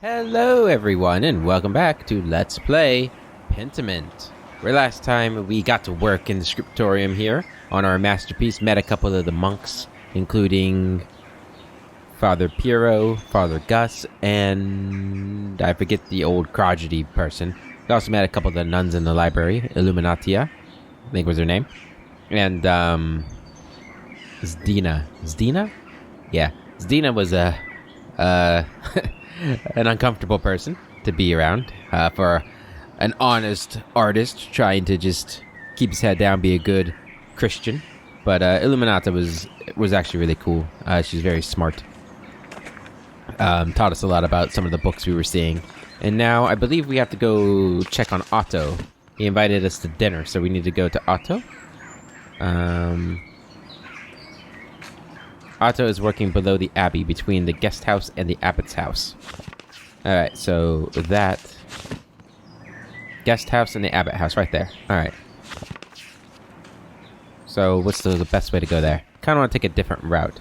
Hello everyone and welcome back to Let's Play Pentiment. Where last time we got to work in the scriptorium here on our masterpiece, met a couple of the monks, including Father Piero, Father Gus, and I forget the old crotchety person. We also met a couple of the nuns in the library, Illuminatia, I think was her name. And Zdina. Zdina? Yeah. Zdina was a an uncomfortable person to be around for an honest artist trying to just keep his head down, be a good Christian. But Illuminata was actually really cool. She's very smart. Taught us a lot about some of the books we were seeing. And now I believe we have to go check on Otto. He invited us to dinner, so we need to go to Otto. Otto is working below the abbey, between the guest house and the abbot's house. Alright, so that... guest house and the abbot house, right there. Alright. So, what's the best way to go there? Kinda wanna take a different route.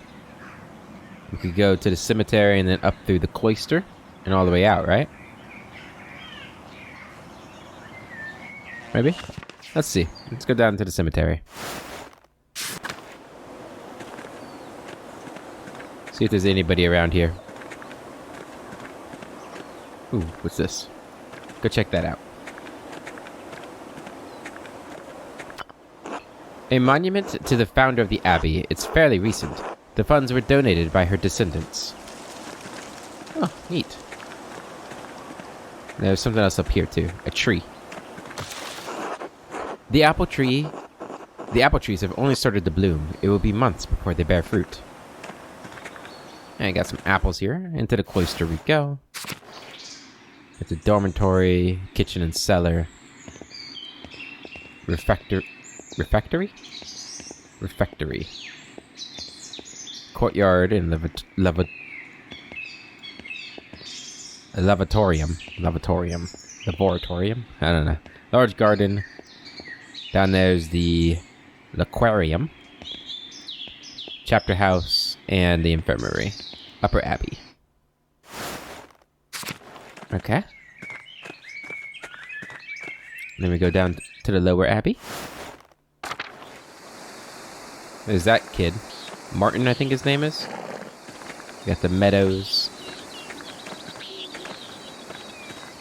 We could go to the cemetery and then up through the cloister, and all the way out, right? Maybe? Let's see. Let's go down to the cemetery. See if there's anybody around here. Ooh, what's this? Go check that out. A monument to the founder of the abbey. It's fairly recent. The funds were donated by her descendants. Oh, neat. There's something else up here too. A tree. The apple trees have only started to bloom. It will be months before they bear fruit. And I got some apples here. Into the cloister we go. It's a dormitory, kitchen and cellar. Refectory? Refectory. Courtyard and lavatorium. Laboratorium? I don't know. Large garden. Down there's the aquarium. Chapter house and the infirmary. Upper Abbey. Okay. Then we go down to the lower Abbey. There's that kid. Martin, I think his name is. We got the meadows.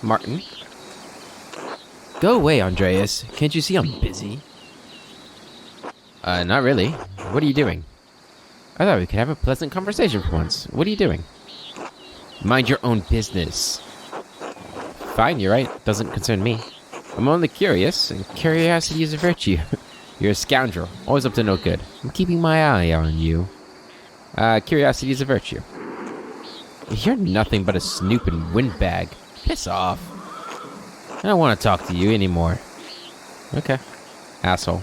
Martin. Go away, Andreas. Can't you see I'm busy? Not really. What are you doing? I thought we could have a pleasant conversation for once. What are you doing? Mind your own business. Fine, you're right. Doesn't concern me. I'm only curious, and curiosity is a virtue. You're a scoundrel, always up to no good. I'm keeping my eye on you. Curiosity is a virtue. You're nothing but a snoop and windbag. Piss off. I don't want to talk to you anymore. Okay. Asshole.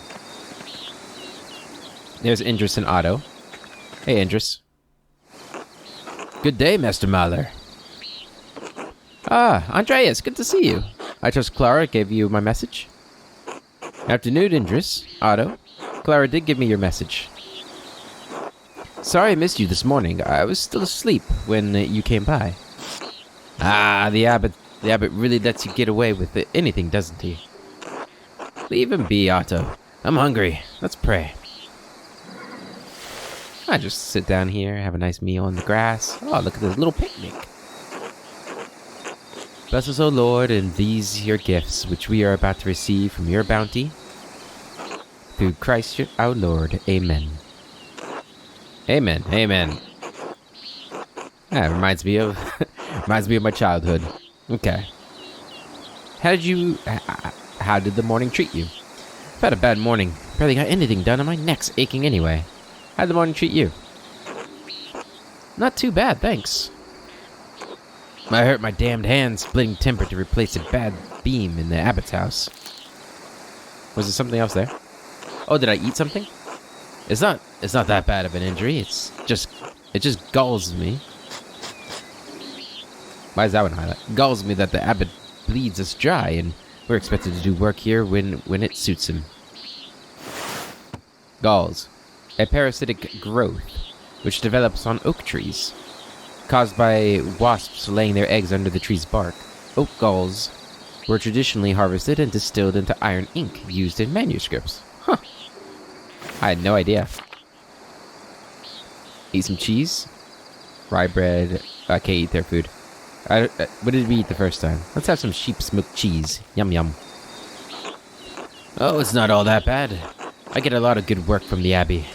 There's Indris and Otto. Hey, Indris. Good day, Master Mahler. Ah, Andreas, good to see you. I trust Clara gave you my message. Afternoon, Indris. Otto. Clara did give me your message. Sorry I missed you this morning. I was still asleep when you came by. Ah, the abbot really lets you get away with anything, doesn't he? Leave him be, Otto. I'm hungry. Let's pray. I just sit down here, have a nice meal on the grass. Oh, look at this little picnic. Bless us, O Lord, and these your gifts, which we are about to receive from your bounty. Through Christ our Lord. Amen. Amen. Amen. That reminds me of my childhood. Okay. How did the morning treat you? I've had a bad morning. Barely got anything done and my neck's aching anyway. How'd the morning treat you? Not too bad, thanks. I hurt my damned hand splitting timber to replace a bad beam in the abbot's house. Was there something else there? Oh, did I eat something? It's not that bad of an injury. It just galls me. Why is that one highlight? Galls me that the abbot bleeds us dry, and we're expected to do work here when it suits him. Galls. A parasitic growth, which develops on oak trees. caused by wasps laying their eggs under the tree's bark. Oak galls were traditionally harvested and distilled into iron ink used in manuscripts. Huh. I had no idea. Eat some cheese. Rye bread. I can't eat their food. What did we eat the first time? Let's have some sheep smoked cheese. Yum yum. Oh, it's not all that bad. I get a lot of good work from the Abbey.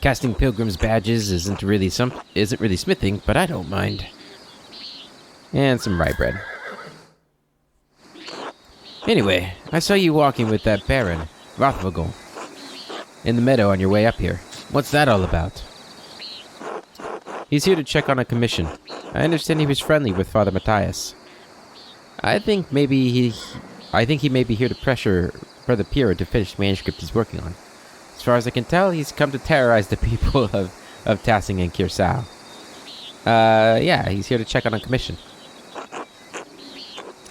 Casting pilgrims' badges isn't really smithing, but I don't mind. And some rye bread. Anyway, I saw you walking with that Baron, Rothvogel, in the meadow on your way up here. What's that all about? He's here to check on a commission. I understand he was friendly with Father Matthias. I think he may be here to pressure Brother Piero to finish the manuscript he's working on. As far as I can tell, he's come to terrorize the people of Tassing and Kirsau. Yeah, he's here to check on a commission.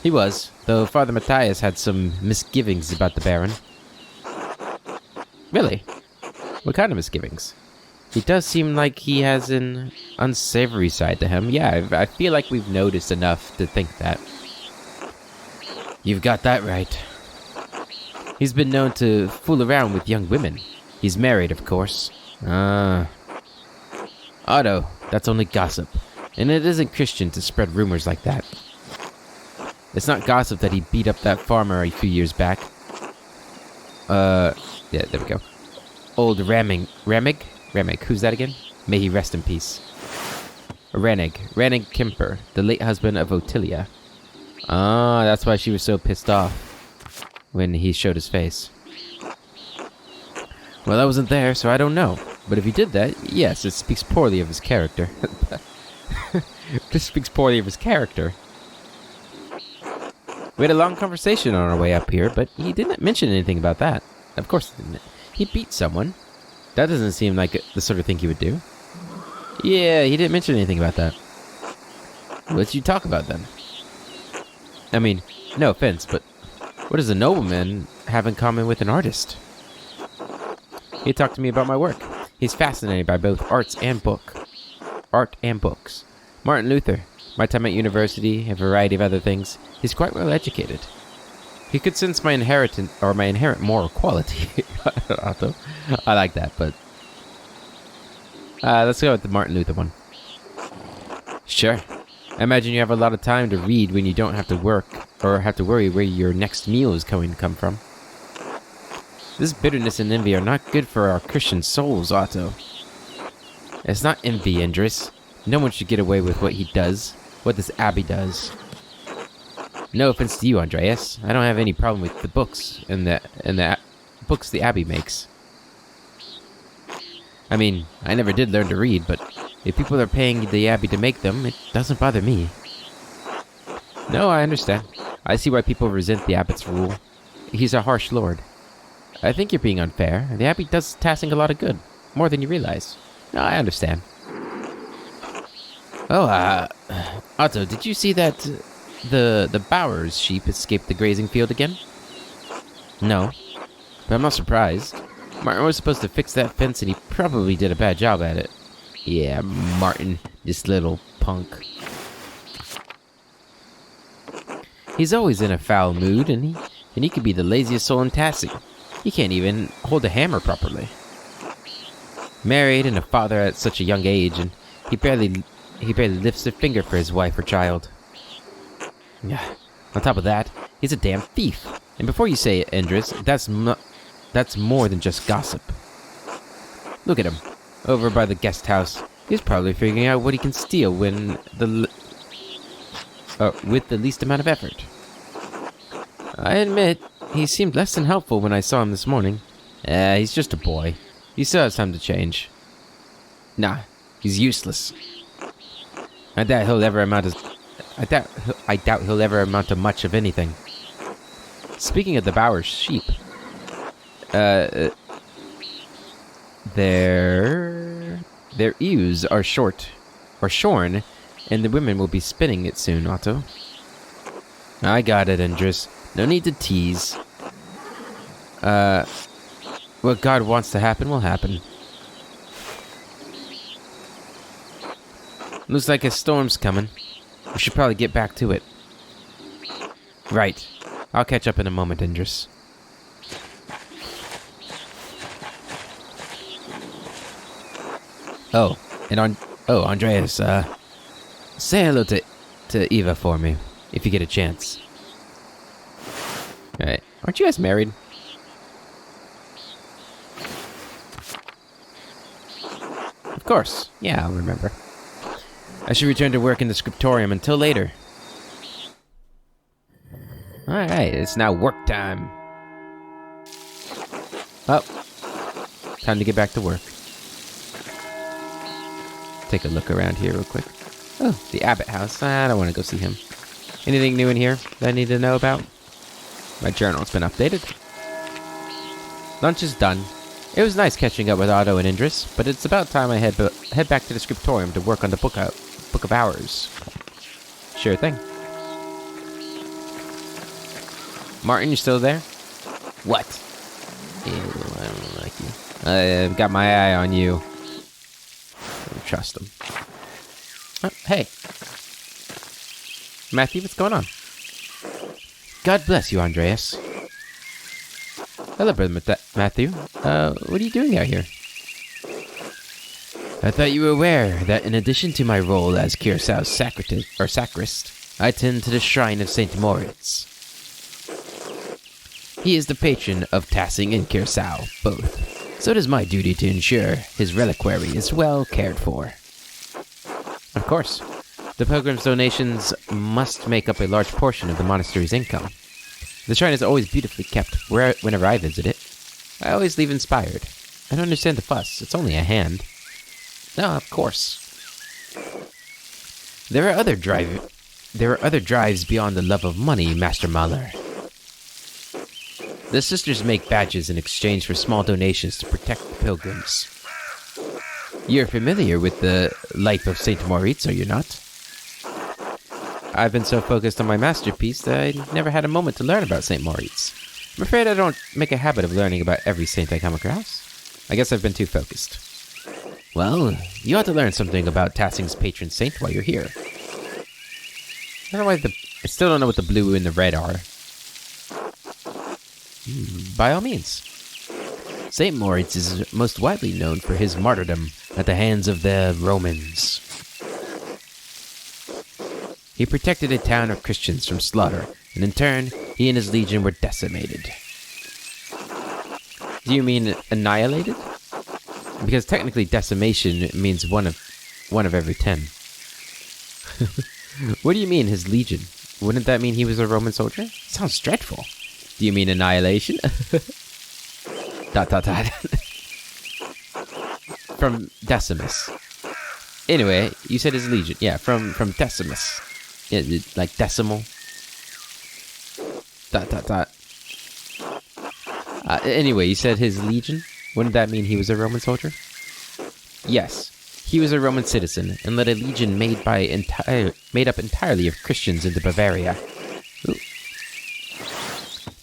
He was, though Father Matthias had some misgivings about the Baron. Really? What kind of misgivings? He does seem like he has an unsavory side to him. Yeah, I feel like we've noticed enough to think that. You've got that right. He's been known to fool around with young women. He's married, of course. Otto, that's only gossip. And it isn't Christian to spread rumors like that. It's not gossip that he beat up that farmer a few years back. Yeah, there we go. Old Ramig, who's that again? May he rest in peace. Ranig Kemper, the late husband of Otilia. That's why she was so pissed off when he showed his face. Well, I wasn't there, so I don't know. But if he did that, yes, it speaks poorly of his character. This speaks poorly of his character. We had a long conversation on our way up here, but he didn't mention anything about that. Of course he didn't. He beat someone. That doesn't seem like the sort of thing he would do. Yeah, he didn't mention anything about that. What did you talk about then? I mean, no offense, but what does a nobleman have in common with an artist? He talked to me about my work. He's fascinated by both art and books. Martin Luther, my time at university, a variety of other things. He's quite well educated. He could sense my inherent moral quality. Otto. I like that, but let's go with the Martin Luther one. Sure. I imagine you have a lot of time to read when you don't have to work or have to worry where your next meal is going to come from. This bitterness and envy are not good for our Christian souls, Otto. It's not envy, Indris. No one should get away with what he does, what this Abbey does. No offense to you, Andreas. I don't have any problem with the books and the books the Abbey makes. I mean, I never did learn to read, but if people are paying the Abbey to make them, it doesn't bother me. No, I understand. I see why people resent the Abbot's rule. He's a harsh lord. I think you're being unfair. The Abbey does Tassing a lot of good, more than you realize. No, I understand. Oh, Otto, did you see that the Bowers sheep escaped the grazing field again? No, but I'm not surprised. Martin was supposed to fix that fence and he probably did a bad job at it. Yeah, Martin, this little punk. He's always in a foul mood and he could be the laziest soul in Tassing. He can't even hold a hammer properly. Married and a father at such a young age, and he barely lifts a finger for his wife or child. Yeah. On top of that, he's a damn thief. And before you say it, Indris, that's more than just gossip. Look at him, over by the guest house. He's probably figuring out what he can steal with the least amount of effort. I admit, he seemed less than helpful when I saw him this morning. He's just a boy. He still has time to change. Nah, he's useless. I doubt he'll ever amount to much of anything. Speaking of the Bowers sheep, their ewes are shorn, and the women will be spinning it soon, Otto. I got it, Indris. No need to tease. What God wants to happen will happen. Looks like a storm's coming. We should probably get back to it. Right. I'll catch up in a moment, Indris. Oh, and Andreas, say hello to Eva for me, if you get a chance. Alright. Aren't you guys married? Of course. Yeah, I'll remember. I should return to work in the scriptorium until later. Alright, it's now work time. Oh. Time to get back to work. Take a look around here real quick. Oh, the Abbott house. I don't want to go see him. Anything new in here that I need to know about? My journal's been updated. Lunch is done. It was nice catching up with Otto and Indris, but it's about time I head back to the scriptorium to work on the book of hours. Sure thing. Martin, you still there? What? Ew, I don't like you. I've got my eye on you. I don't trust him. Oh, hey. Matthew, what's going on? God bless you, Andreas. Hello, Brother Matthew. What are you doing out here? I thought you were aware that in addition to my role as Curaçao's sacrist, I tend to the shrine of St. Moritz. He is the patron of Tassing and Curaçao, both. So it is my duty to ensure his reliquary is well cared for. Of course, the pilgrim's donations must make up a large portion of the monastery's income. The shrine is always beautifully kept whenever I visit it. I always leave inspired. I don't understand the fuss. It's only a hand. No, of course. There are other drives beyond the love of money, Master Mahler. The sisters make badges in exchange for small donations to protect the pilgrims. You're familiar with the life of St. Moritz, are you not? I've been so focused on my masterpiece that I never had a moment to learn about St. Moritz. I'm afraid I don't make a habit of learning about every saint I come across. I guess I've been too focused. Well, you ought to learn something about Tassing's patron saint while you're here. I still don't know what the blue and the red are. By all means. St. Moritz is most widely known for his martyrdom at the hands of the Romans. He protected a town of Christians from slaughter, and in turn, he and his legion were decimated. Do you mean annihilated? Because technically decimation means one of every 10. What do you mean, his legion? Wouldn't that mean he was a Roman soldier? Sounds dreadful. Do you mean annihilation? ... From Decimus. Anyway, you said his legion. Yeah, from Decimus. Yeah, like decimal. ... Anyway, you said his legion? Wouldn't that mean he was a Roman soldier? Yes, he was a Roman citizen and led a legion made up entirely of Christians into Bavaria. Ooh.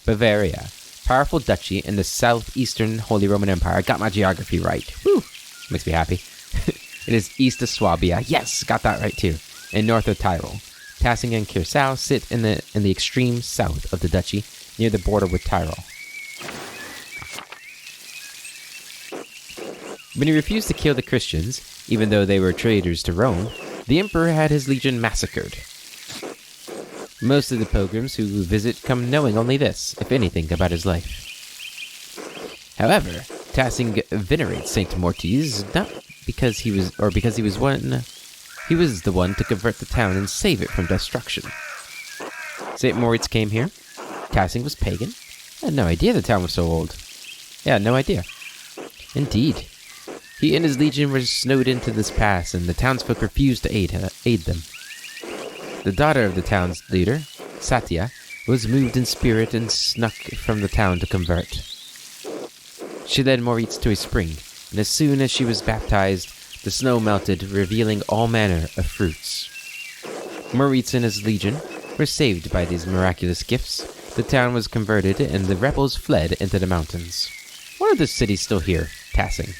Bavaria, powerful duchy in the southeastern Holy Roman Empire. I got my geography right. Woo! Makes me happy. It is east of Swabia. Yes, got that right too. And north of Tyrol. Tassing and Curaçao sit in the extreme south of the duchy, near the border with Tyrol. When he refused to kill the Christians, even though they were traitors to Rome, the emperor had his legion massacred. Most of the pilgrims who visit come knowing only this, if anything, about his life. However, Tassing venerates Saint Moritz not because he was the one to convert the town and save it from destruction. Saint Moritz came here. Tassing was pagan. I had no idea the town was so old. Yeah, no idea. Indeed. He and his legion were snowed into this pass, and the townsfolk refused to aid them. The daughter of the town's leader, Satya, was moved in spirit and snuck from the town to convert. She led Moritz to a spring, and as soon as she was baptized, the snow melted, revealing all manner of fruits. Moritz and his legion were saved by these miraculous gifts. The town was converted, and the rebels fled into the mountains. Why are the cities still here, Tassing?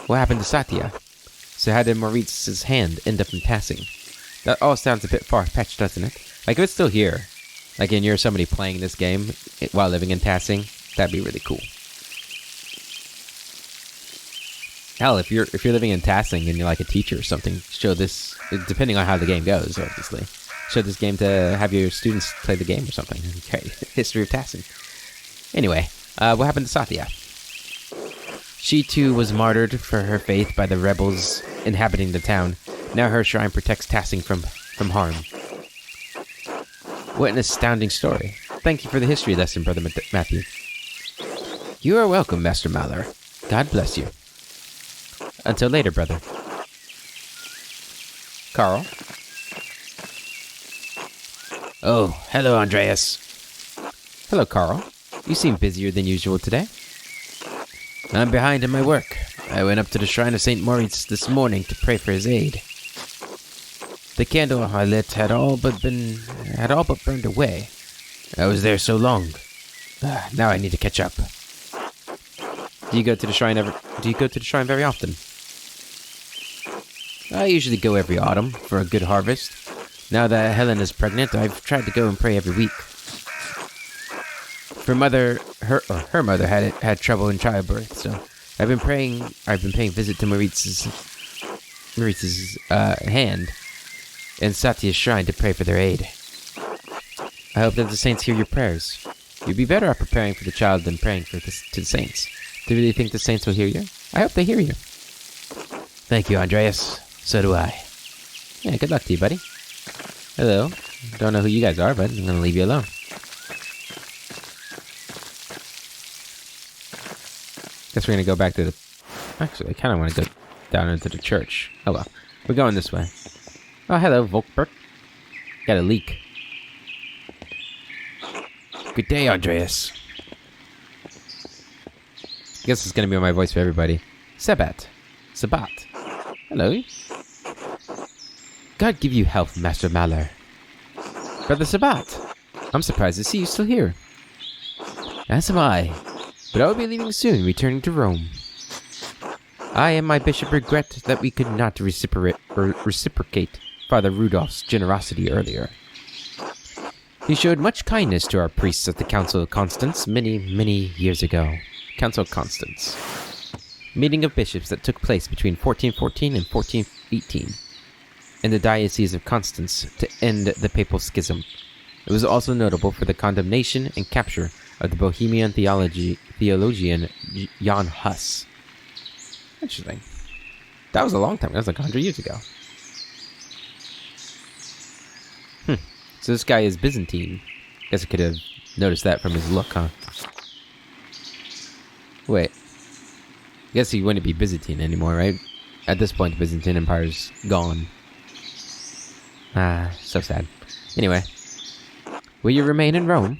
What happened to Satya? So how did Moritz's hand end up in passing? That all sounds a bit far-fetched, doesn't it? Like, if it's still here, like, and you're somebody playing this game while living in passing, that'd be really cool. Hell, if you're living in Tassing and you're like a teacher or something, show this, depending on how the game goes, obviously. Show this game to have your students play the game or something. Okay, history of Tassing. Anyway, what happened to Satya? She too was martyred for her faith by the rebels inhabiting the town. Now her shrine protects Tassing from harm. What an astounding story. Thank you for the history lesson, Brother Matthew. You are welcome, Master Maller. God bless you. Until later, brother. Carl? Oh, hello, Andreas. Hello, Carl. You seem busier than usual today. I'm behind in my work. I went up to the shrine of St. Moritz this morning to pray for his aid. The candle I lit had all but burned away. I was there so long. Now I need to catch up. Do you go to the shrine very often? I usually go every autumn for a good harvest. Now that Helen is pregnant, I've tried to go and pray every week. Her mother had trouble in childbirth, so I've been paying visit to Moritz's hand and Satya's shrine to pray for their aid. I hope that the saints hear your prayers. You'd be better at preparing for the child than praying to the saints. Do you really think the saints will hear you? I hope they hear you. Thank you, Andreas. So do I. Yeah, good luck to you, buddy. Hello. Don't know who you guys are, but I'm gonna leave you alone. Guess we're gonna go back to the... Actually, I kind of want to go down into the church. Oh well. We're going this way. Oh, hello, Volkberg. Got a leak. Good day, Andreas. I guess it's gonna be on my voice for everybody. Sabat. Hello. God give you health, Master Maller. Brother Sabat. I'm surprised to see you still here. As am I. But I will be leaving soon, returning to Rome. I and my bishop regret that we could not reciprocate Father Rudolph's generosity earlier. He showed much kindness to our priests at the Council of Constance many, many years ago. Council of Constance. Meeting of bishops that took place between 1414 and 1418 in the Diocese of Constance to end the Papal Schism. It was also notable for the condemnation and capture of the Bohemian theologian Jan Hus. Interesting. That was a long time. That was like 100 years ago. So this guy is Byzantine. Guess I could have noticed that from his look, huh? Wait. I guess he wouldn't be Byzantine anymore, right? At this point, the Byzantine Empire's gone. So sad. Anyway. Will you remain in Rome?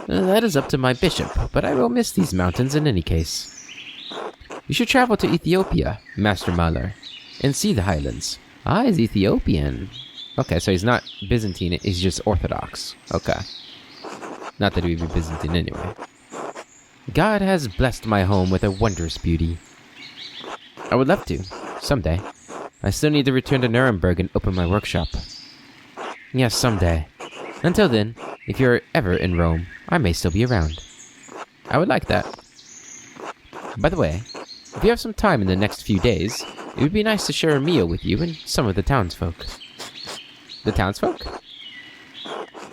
That is up to my bishop, but I will miss these mountains in any case. You should travel to Ethiopia, Master Maller, and see the highlands. He's Ethiopian. Okay, so he's not Byzantine, he's just Orthodox. Okay. Not that he would be Byzantine anyway. God has blessed my home with a wondrous beauty. I would love to, someday. I still need to return to Nuremberg and open my workshop. Yes, someday. Until then, if you're ever in Rome, I may still be around. I would like that. By the way, if you have some time in the next few days, it would be nice to share a meal with you and some of the townsfolk. The townsfolk?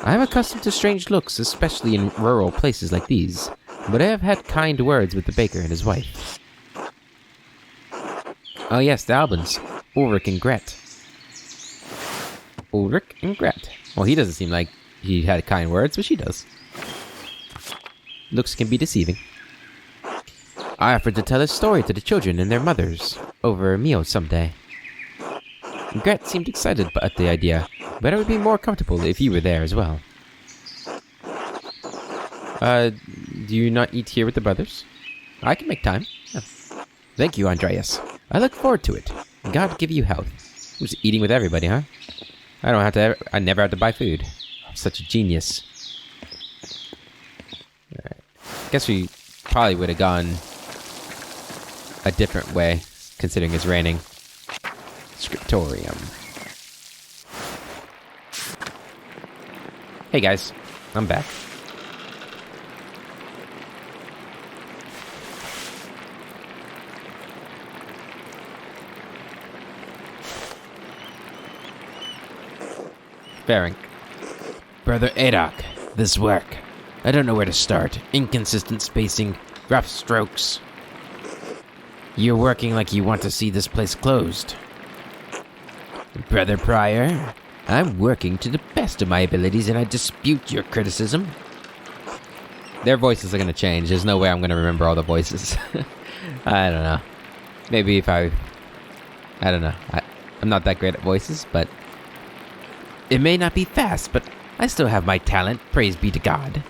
I am accustomed to strange looks, especially in rural places like these, but I have had kind words with the baker and his wife. Oh yes, the Albans. Ulrich and Gret. Ulrich and Gret. Well, he doesn't seem like he had kind words, but she does. Looks can be deceiving. I offered to tell a story to the children and their mothers over a meal someday. Gret seemed excited about the idea, but I would be more comfortable if you were there as well. Do you not eat here with the brothers? I can make time. Oh. Thank you, Andreas. I look forward to it. God give you health. I'm just eating with everybody, huh? I never have to buy food. I'm such a genius. Alright. Guess we probably would have gone a different way, considering it's raining. scriptorium. Hey guys, I'm back. Ferenc. Brother Adok, this work. I don't know where to start. Inconsistent spacing, rough strokes. You're working like you want to see this place closed. Brother Pryor, I'm working to the best of my abilities and I dispute your criticism. Their voices are going to change. There's no way I'm going to remember all the voices. I don't know. Maybe if I don't know. I'm not that great at voices, but it may not be fast, but I still have my talent. Praise be to God.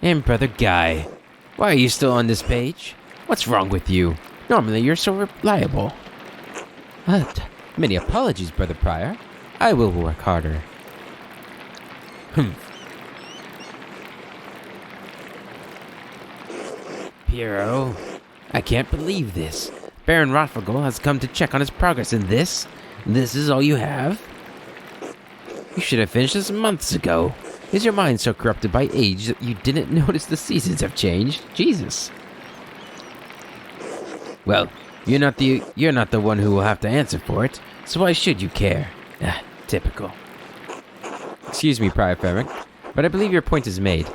And Brother Guy, why are you still on this page? What's wrong with you? Normally you're so reliable. Many apologies, Brother Pryor. I will work harder. Piero, I can't believe this. Baron Rothvogel has come to check on his progress in this. This is all you have? You should have finished this months ago. Is your mind so corrupted by age that you didn't notice the seasons have changed? Jesus. Well, you're not the one who will have to answer for it, so why should you care? Typical. Excuse me, Prior Ferenc, but I believe your point is made.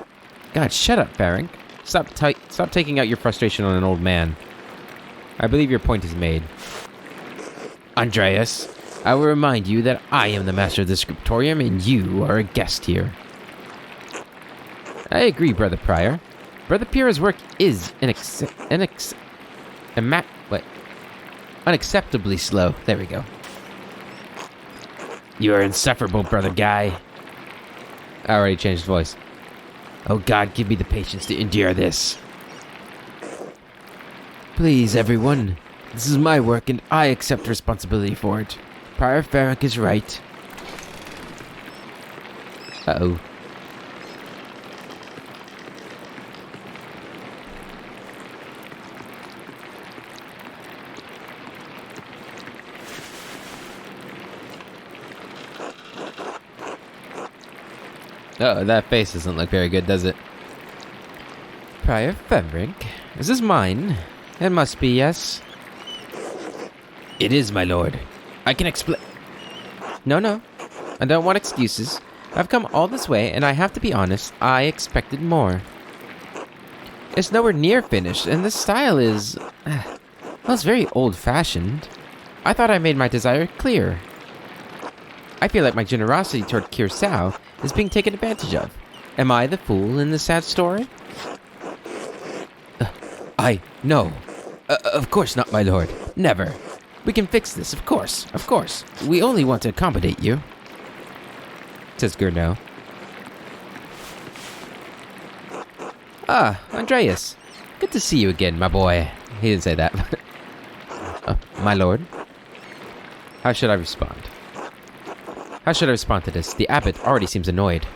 God, shut up, Ferenc. Stop taking out your frustration on an old man. I believe your point is made. Andreas, I will remind you that I am the master of the scriptorium and you are a guest here. I agree, Brother Pryor. Brother Piero's work is unacceptably slow. There we go. You are insufferable, Brother Guy. I already changed voice. Oh God, give me the patience to endure this. Please, everyone. This is my work, and I accept responsibility for it. Prior Ferenc is right. Uh-oh. Oh, that face doesn't look very good, does it? Prior Ferenc? Is this mine? It must be, yes. It is, my lord. I can explain. No. I don't want excuses. I've come all this way, and I have to be honest, I expected more. It's nowhere near finished, and the style is... well, it's very old-fashioned. I thought I made my desire clear. I feel like my generosity toward Curacao is being taken advantage of. Am I the fool in this sad story? No. Of course not, my lord. Never. We can fix this, of course. Of course. We only want to accommodate you. Says Gurno. Ah, Andreas. Good to see you again, my boy. He didn't say that. My lord. How should I respond? How should I respond to this? The abbot already seems annoyed.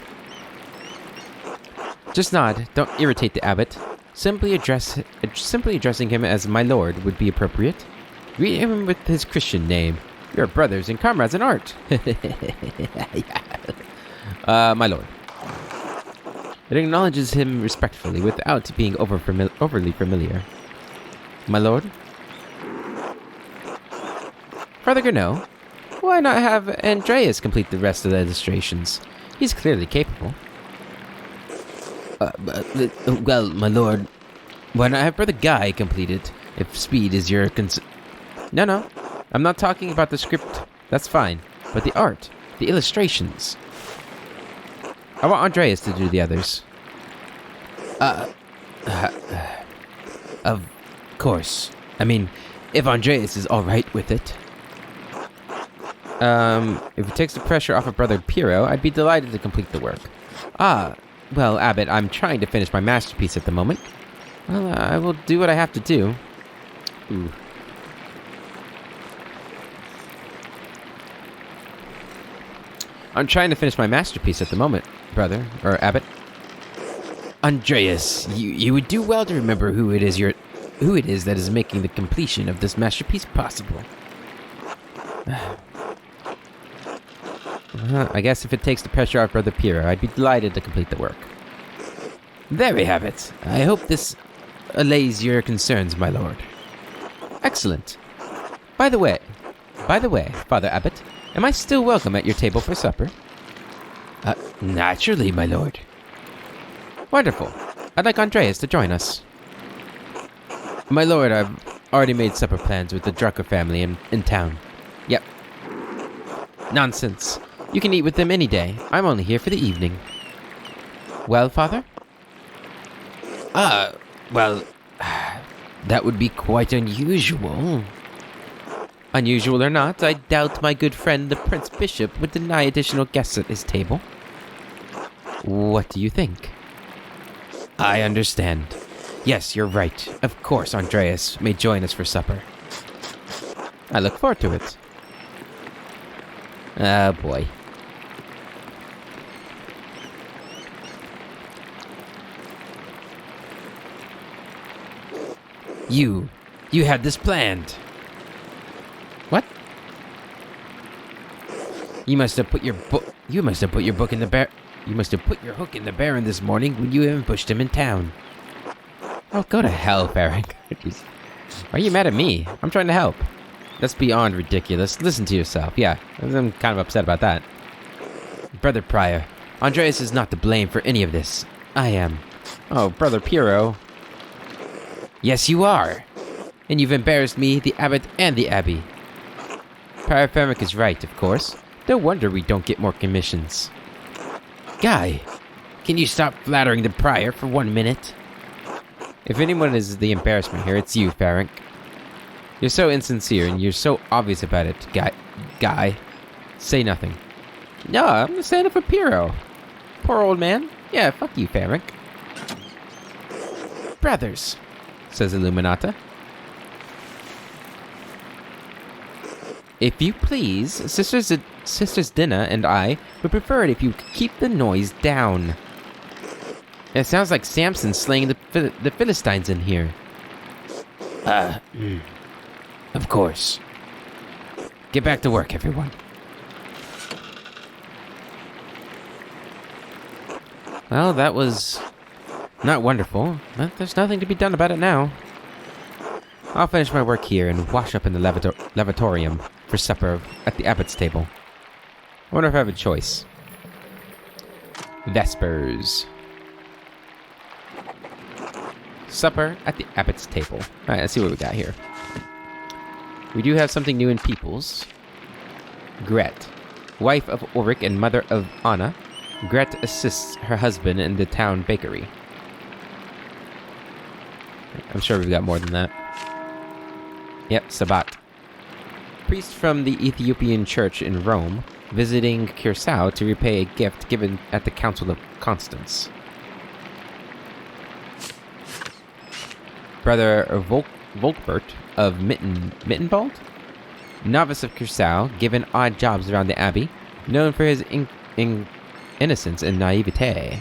Just nod. Don't irritate the abbot. Simply addressing him as my lord would be appropriate. Greet him with his Christian name. You're brothers and comrades in art. My lord. It acknowledges him respectfully without being overly familiar. My lord? Father Gurno, why not have Andreas complete the rest of the illustrations? He's clearly capable. Well, my lord, why not have Brother Guy complete it, if speed is your No, I'm not talking about the script. That's fine. But the art, the illustrations. I want Andreas to do the others. Of course. I mean, if Andreas is alright with it. If it takes the pressure off of Brother Piero, I'd be delighted to complete the work. Well, Abbot, I'm trying to finish my masterpiece at the moment. Well, I will do what I have to do. Ooh. I'm trying to finish my masterpiece at the moment, brother, or Abbot. Andreas, you would do well to remember who it is you're... who it is that is making the completion of this masterpiece possible. I guess if it takes the pressure off Brother Piero, I'd be delighted to complete the work. There we have it. I hope this allays your concerns, my lord. Excellent. By the way, Father Abbot, am I still welcome at your table for supper? Naturally, my lord. Wonderful. I'd like Andreas to join us. My lord, I've already made supper plans with the Drucker family in town. Yep. Nonsense. You can eat with them any day. I'm only here for the evening. Well, Father? Well, that would be quite unusual. Unusual or not, I doubt my good friend the Prince Bishop would deny additional guests at his table. What do you think? I understand. Yes, you're right. Of course, Andreas may join us for supper. I look forward to it. Oh, boy. You had this planned. What? You must have put your hook in the Baron this morning when you ambushed him in town. Oh, go to hell, Baron. Why are you mad at me? I'm trying to help. That's beyond ridiculous. Listen to yourself. Yeah, I'm kind of upset about that. Brother Prior, Andreas is not to blame for any of this. I am. Oh, Brother Piero. Yes, you are. And you've embarrassed me, the Abbot, and the Abbey. Prior Fermic is right, of course. No wonder we don't get more commissions. Guy, can you stop flattering the Prior for 1 minute? If anyone is the embarrassment here, it's you, Ferenc. You're so insincere, and you're so obvious about it, Guy. Say nothing. No, I'm standing for Piero. Poor old man. Yeah, fuck you, Ferenc. Brothers, says Illuminata. If you please, Sisters Dinah and I would prefer it if you could keep the noise down. It sounds like Samson slaying the Philistines in here. Of course. Get back to work, everyone. Well, that was not wonderful, but there's nothing to be done about it now. I'll finish my work here and wash up in the lavatorium for supper at the Abbot's table. I wonder if I have a choice. Vespers. Supper at the Abbot's table. Alright, let's see what we got here. We do have something new in Peoples. Gret, wife of Ulrich and mother of Anna. Gret assists her husband in the town bakery. I'm sure we've got more than that. Yep, Sabat. Priest from the Ethiopian church in Rome, visiting Curacao to repay a gift given at the Council of Constance. Brother Volkbert of Mittenwald, novice of Curacao, given odd jobs around the abbey, known for his innocence and naivete.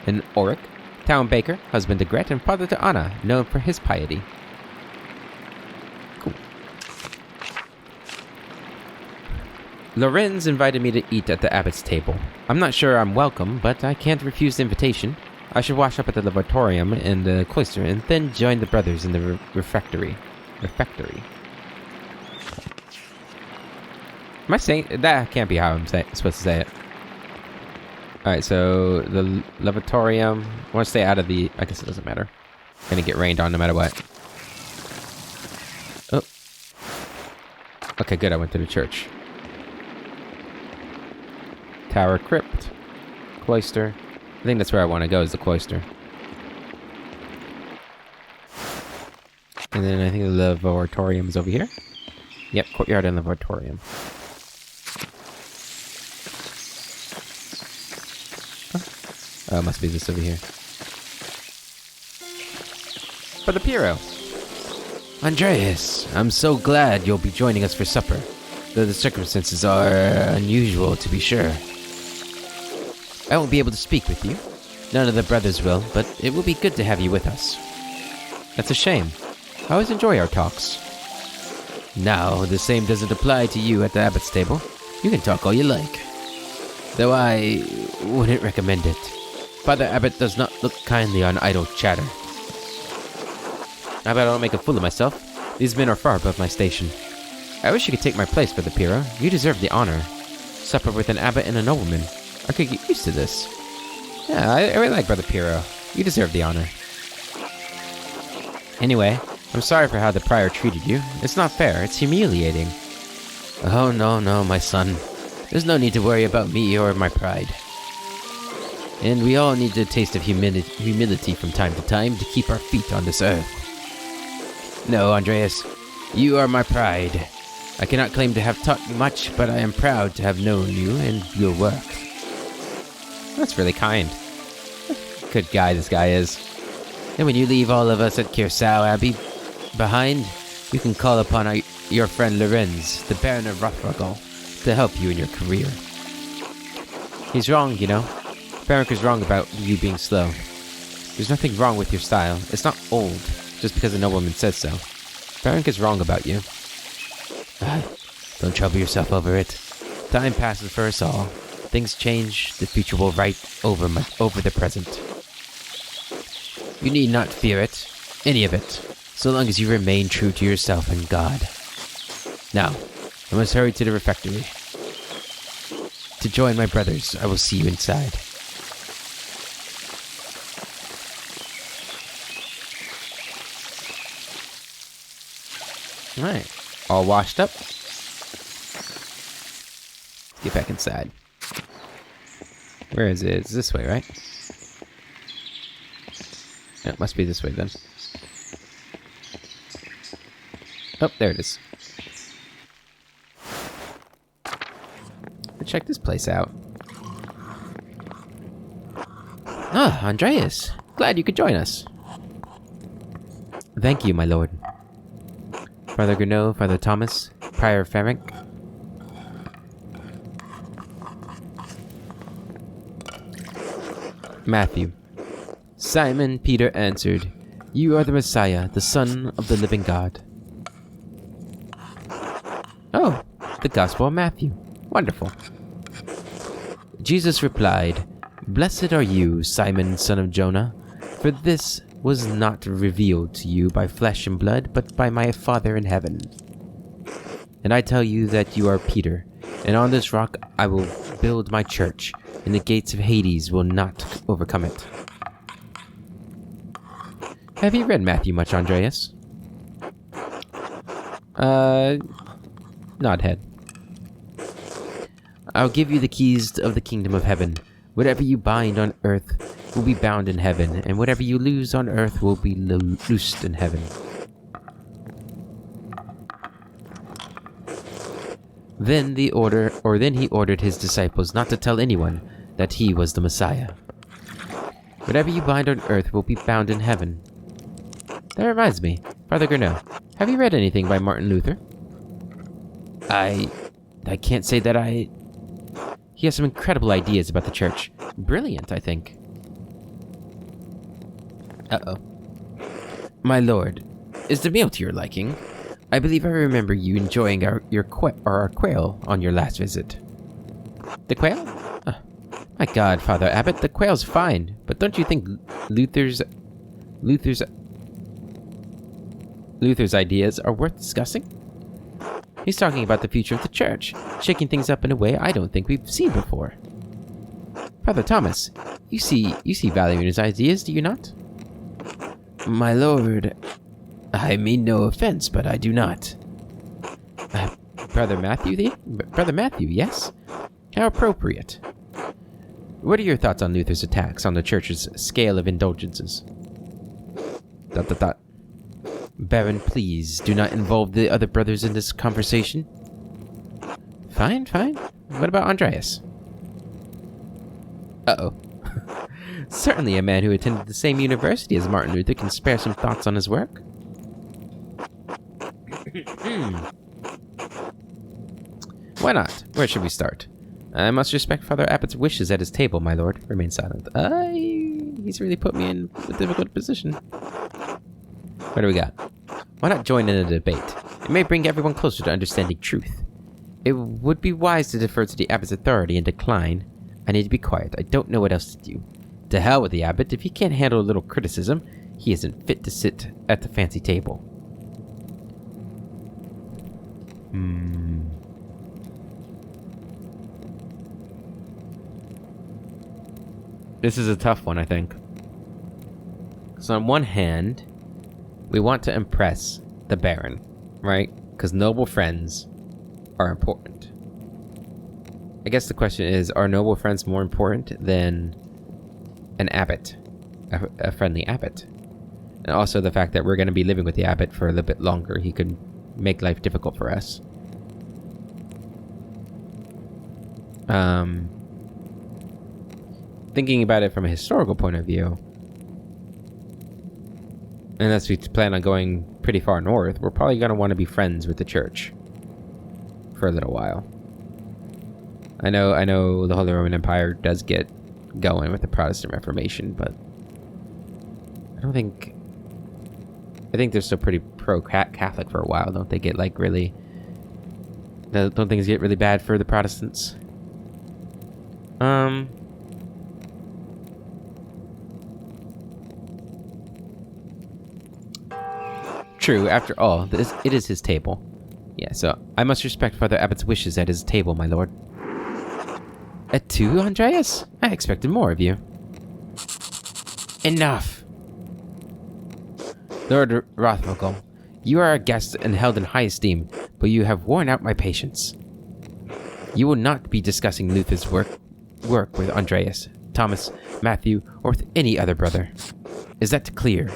And Ulrich, town baker, husband to Gret, and father to Anna, known for his piety. Cool. Lorenz invited me to eat at the Abbot's table. I'm not sure I'm welcome, but I can't refuse the invitation. I should wash up at the lavatorium in the cloister and then join the brothers in the refectory. Am I saying... That can't be how I'm supposed to say it. Alright, so the lavatorium... I want to stay out of the... I guess it doesn't matter. I'm gonna get rained on no matter what. Oh. Okay, good. I went to the church. Tower Crypt. Cloister. I think that's where I want to go, is the cloister. And then I think the lavatorium is over here. Yep, courtyard and lavatorium. Oh, it must be this over here. Brother Piero! Andreas, I'm so glad you'll be joining us for supper, though the circumstances are unusual to be sure. I won't be able to speak with you. None of the brothers will, but it will be good to have you with us. That's a shame. I always enjoy our talks. Now, the same doesn't apply to you at the abbot's table. You can talk all you like. Though I wouldn't recommend it. Father Abbot does not look kindly on idle chatter. I bet I don't make a fool of myself. These men are far above my station. I wish you could take my place, Brother Piero. You deserve the honor. Supper with an abbot and a nobleman. I could get used to this. Yeah, I really like Brother Piero. You deserve the honor. Anyway, I'm sorry for how the prior treated you. It's not fair. It's humiliating. Oh, no, my son. There's no need to worry about me or my pride. And we all need a taste of humility from time to time to keep our feet on this earth. No, Andreas, you are my pride. I cannot claim to have taught you much, but I am proud to have known you and your work. That's really kind. Good guy this guy is. And when you leave all of us at Kirsau Abbey behind, you can call upon your friend Lorenz, the Baron of Rothrugal, to help you in your career. He's wrong, you know. Baron is wrong about you being slow. There's nothing wrong with your style. It's not old, just because a nobleman says so. Baron is wrong about you. Don't trouble yourself over it. Time passes for us all. Things change, the future will right over the present. You need not fear it, any of it, so long as you remain true to yourself and God. Now, I must hurry to the refectory. To join my brothers, I will see you inside. Alright, all washed up. Let's get back inside. Where is it? It's this way, right? No, it must be this way then. Oh, there it is. Let's check this place out. Ah, Andreas. Glad you could join us. Thank you, my lord. Father Gurnot, Father Thomas, Prior Ferenc. Matthew. Simon Peter answered, "You are the Messiah, the Son of the living God." Oh, the Gospel of Matthew. Wonderful. Jesus replied, "Blessed are you, Simon, son of Jonah, for this was not revealed to you by flesh and blood, but by my Father in heaven. And I tell you that you are Peter, and on this rock I will build my church, and the gates of Hades will not overcome it." Have you read Matthew much, Andreas? Nod head. I'll give you the keys of the kingdom of heaven. Whatever you bind on earth will be bound in heaven, and whatever you loose on earth will be loosed in heaven. Then he ordered his disciples not to tell anyone that he was the Messiah. Whatever you bind on earth will be bound in heaven. That reminds me, Father Gurnot, have you read anything by Martin Luther? I can't say that I... He has some incredible ideas about the church. Brilliant, I think. Uh-oh. My lord, is the meal to your liking? I believe I remember you enjoying our quail on your last visit. The quail? My God, Father Abbot, the quail's fine, but don't you think Luther's ideas are worth discussing? He's talking about the future of the church, shaking things up in a way I don't think we've seen before. Father Thomas, you see value in his ideas, do you not? My lord, I mean no offense, but I do not. Brother Matthew, yes? How appropriate. What are your thoughts on Luther's attacks on the church's scale of indulgences? ... Baron, please do not involve the other brothers in this conversation. Fine. What about Andreas? Uh-oh. Certainly a man who attended the same university as Martin Luther can spare some thoughts on his work. Why not? Where should we start? I must respect Father Abbot's wishes at his table, my lord. Remain silent. He's really put me in a difficult position. What do we got? Why not join in a debate? It may bring everyone closer to understanding truth. It would be wise to defer to the abbot's authority and decline. I need to be quiet. I don't know what else to do. To hell with the abbot. If he can't handle a little criticism, he isn't fit to sit at the fancy table. This is a tough one, I think. So on one hand, we want to impress the Baron, right? Because noble friends are important. I guess the question is, are noble friends more important than an abbot? A friendly abbot? And also the fact that we're going to be living with the abbot for a little bit longer. He could make life difficult for us. Thinking about it from a historical point of view, unless we plan on going pretty far north, we're probably going to want to be friends with the church for a little while. I know the Holy Roman Empire does get going with the Protestant Reformation, but I think they're still pretty pro-Catholic for a while. Don't they get like really... Don't things get really bad for the Protestants? True, after all, it is his table. Yeah, so I must respect Father Abbot's wishes at his table, my lord. At 2, Andreas? I expected more of you. Enough! Lord Rothmogel, you are a guest and held in high esteem, but you have worn out my patience. You will not be discussing Luther's work with Andreas, Thomas, Matthew, or with any other brother. Is that clear?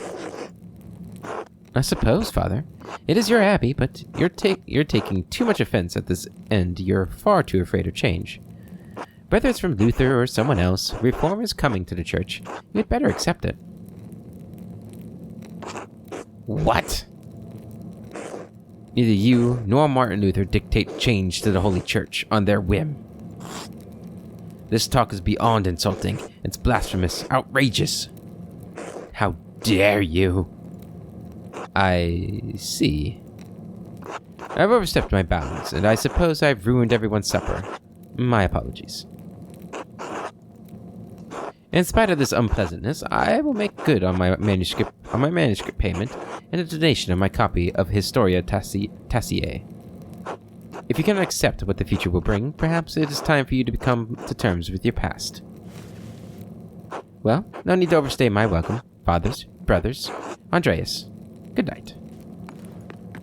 I suppose, Father. It is your abbey, but you're taking too much offense at this end. You're far too afraid of change. Whether it's from Luther or someone else, reform is coming to the church. You'd better accept it. What? Neither you nor Martin Luther dictate change to the Holy Church on their whim. This talk is beyond insulting. It's blasphemous, outrageous. How dare you? I see. I've overstepped my bounds, and I suppose I've ruined everyone's supper. My apologies. In spite of this unpleasantness, I will make good on my manuscript payment and a donation of my copy of Historia Taciae. If you cannot accept what the future will bring, perhaps it is time for you to come to terms with your past. Well, no need to overstay my welcome, fathers, brothers. Andreas, good night.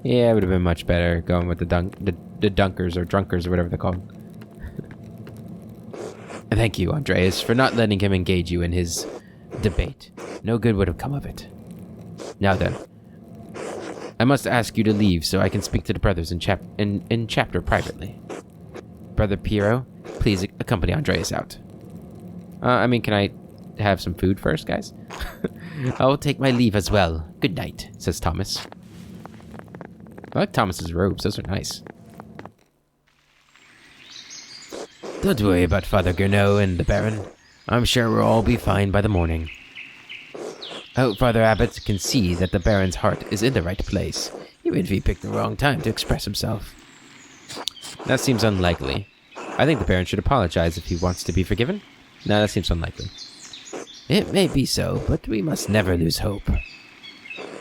Yeah, it would have been much better going with the dunkers or drunkers or whatever they're called. Thank you, Andreas, for not letting him engage you in his debate. No good would have come of it. Now then, I must ask you to leave so I can speak to the brothers in chapter privately. Brother Piero, please accompany Andreas out. Can I have some food first, guys? I will take my leave as well. Good night, says Thomas. I like Thomas's robes. Those are nice. Don't worry about Father Gernot and the Baron. I'm sure we'll all be fine by the morning. I hope Father Abbot can see that the Baron's heart is in the right place, even if he picked the wrong time to express himself. That seems unlikely. I think the Baron should apologize if he wants to be forgiven. No, that seems unlikely. It may be so, but we must never lose hope.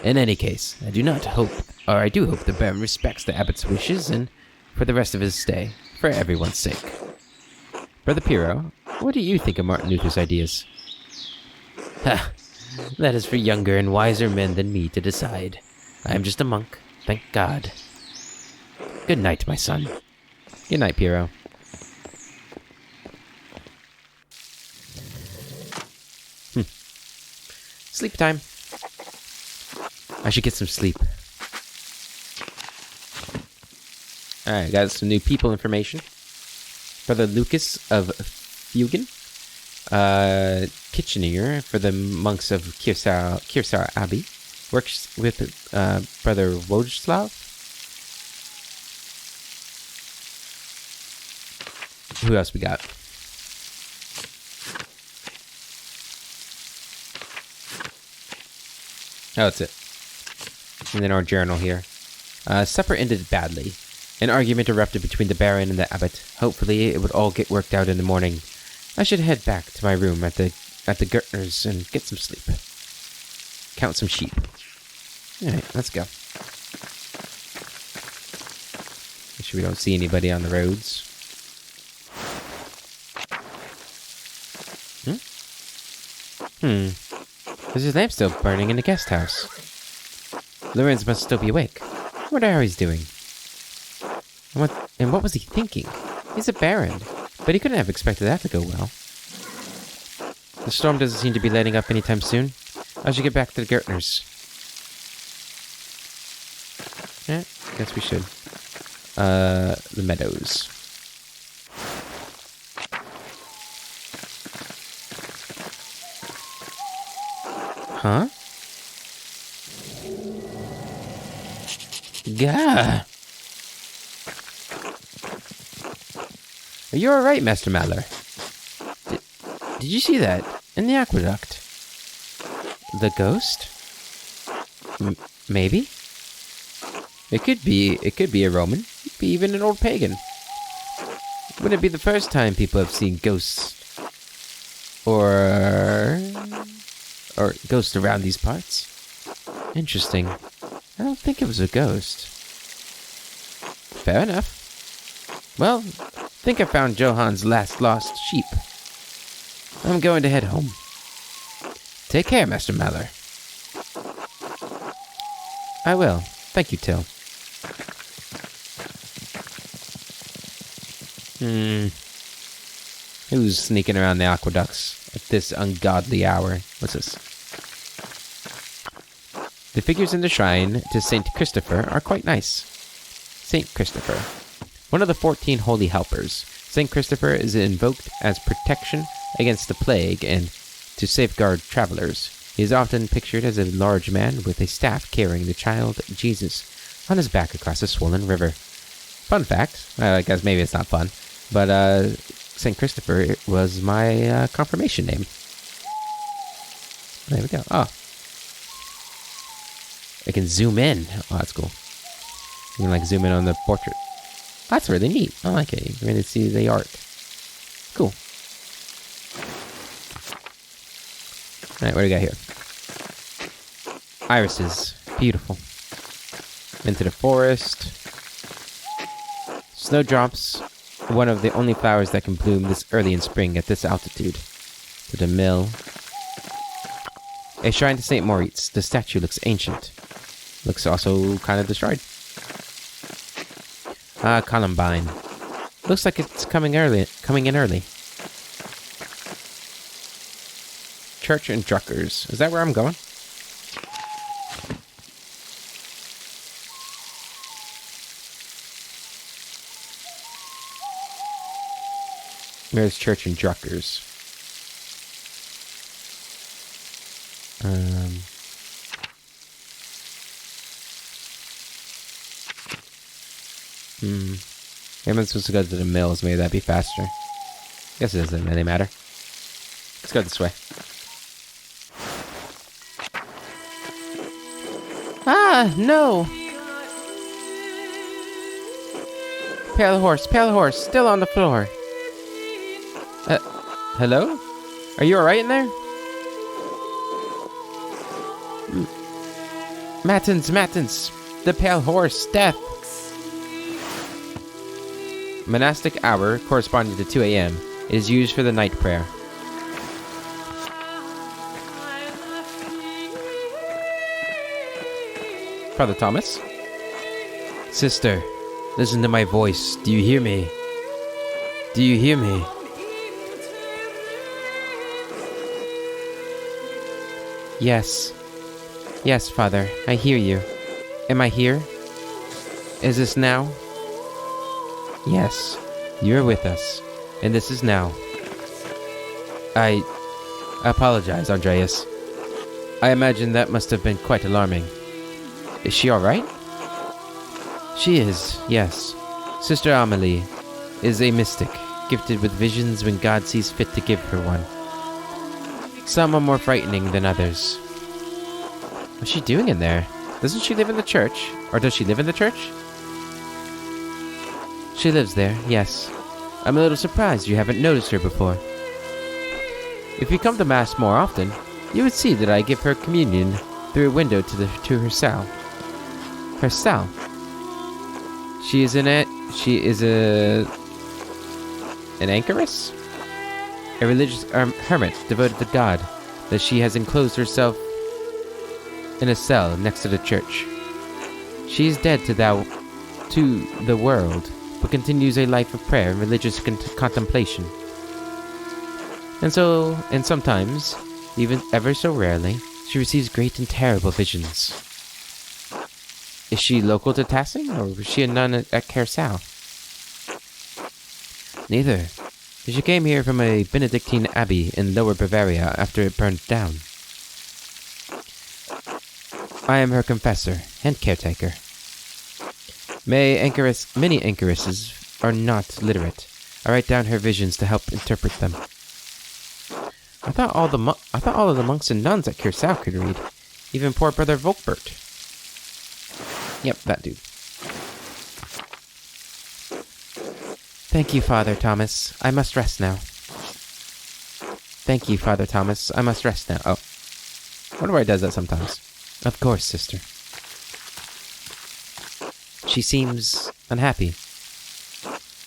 In any case, I do hope the Baron respects the Abbot's wishes and for the rest of his stay, for everyone's sake. Brother Piero, what do you think of Martin Luther's ideas? Ha! That is for younger and wiser men than me to decide. I am just a monk, thank God. Good night, my son. Good night, Piero. Sleep time. I should get some sleep. Alright, got some new people information. Brother Lucas of Fugen. Kitchener for the monks of Kirsar Abbey. Works with Brother Wojslav. Who else we got? Oh, that's it. And then our journal here. Supper ended badly. An argument erupted between the Baron and the Abbot. Hopefully, it would all get worked out in the morning. I should head back to my room at the Gertner's and get some sleep. Count some sheep. Alright, let's go. Make sure we don't see anybody on the roads. There's his lamp still burning in the guest house. Lorenz must still be awake. I wonder how he's doing. And what was he thinking? He's a baron, but he couldn't have expected that to go well. The storm doesn't seem to be letting up anytime soon. I should get back to the Gertner's. Yeah, guess we should. The meadows. Huh? Gah! Are you alright, Master Maller? Did you see that? In the aqueduct? The ghost? Maybe? It could be a Roman. It could be even an old pagan. Wouldn't it be the first time people have seen ghosts? Or ghosts around these parts? Interesting. I don't think it was a ghost. Fair enough. Well, I think I found Johan's last lost sheep. I'm going to head home. Take care, Master Maller. I will. Thank you, Till. Who's sneaking around the aqueducts at this ungodly hour? What's this? The figures in the shrine to Saint Christopher are quite nice. Saint Christopher. One of the 14 holy helpers. Saint Christopher is invoked as protection against the plague and to safeguard travelers. He is often pictured as a large man with a staff carrying the child Jesus on his back across a swollen river. Fun fact, I guess maybe it's not fun, but Saint Christopher was my confirmation name. There we go. Oh. I can zoom in. Oh, that's cool. You can like zoom in on the portrait. That's really neat. I like it. You can really see the art. Cool. Alright, what do we got here? Irises. Beautiful. Into the forest. Snowdrops. One of the only flowers that can bloom this early in spring at this altitude. To the mill. A shrine to St. Moritz. The statue looks ancient. Looks also kind of destroyed. Ah, Columbine. Looks like it's coming in early. Church and Druckers. Is that where I'm going? Where's Church and Druckers? I'm supposed to go to the mills. Maybe that'd be faster. Guess it doesn't really matter. Let's go this way. Ah, no! Pale horse, still on the floor. Hello? Are you alright in there? Matins, the pale horse, death. Monastic hour corresponding to 2 a.m. is used for the night prayer. Father Thomas? Sister, listen to my voice. Do you hear me? Do you hear me? Yes. Yes, Father, I hear you. Am I here? Is this now? Yes, you are with us, and this is now. I apologize, Andreas. I imagine that must have been quite alarming. Is she alright? She is, yes. Sister Amelie is a mystic, gifted with visions when God sees fit to give her one. Some are more frightening than others. What's she doing in there? Doesn't she live in the church? Or does she live in the church? She lives there, yes. I'm a little surprised you haven't noticed her before. If you come to Mass more often, you would see that I give her communion through a window to her cell. Her cell? She is an anchoress? A religious hermit devoted to God, that she has enclosed herself in a cell next to the church. She is dead to the world, but continues a life of prayer and religious contemplation. And sometimes, even ever so rarely, she receives great and terrible visions. Is she local to Tassing, or was she a nun at Kersau? Neither. She came here from a Benedictine abbey in Lower Bavaria after it burned down. I am her confessor and caretaker. Many anchoresses are not literate. I write down her visions to help interpret them. I thought all of the monks and nuns at Kersau could read. Even poor Brother Volkbert. Yep, that dude. Thank you, Father Thomas. I must rest now. Thank you, Father Thomas. I must rest now. Oh. I wonder why he does that sometimes. Of course, sister. She seems unhappy.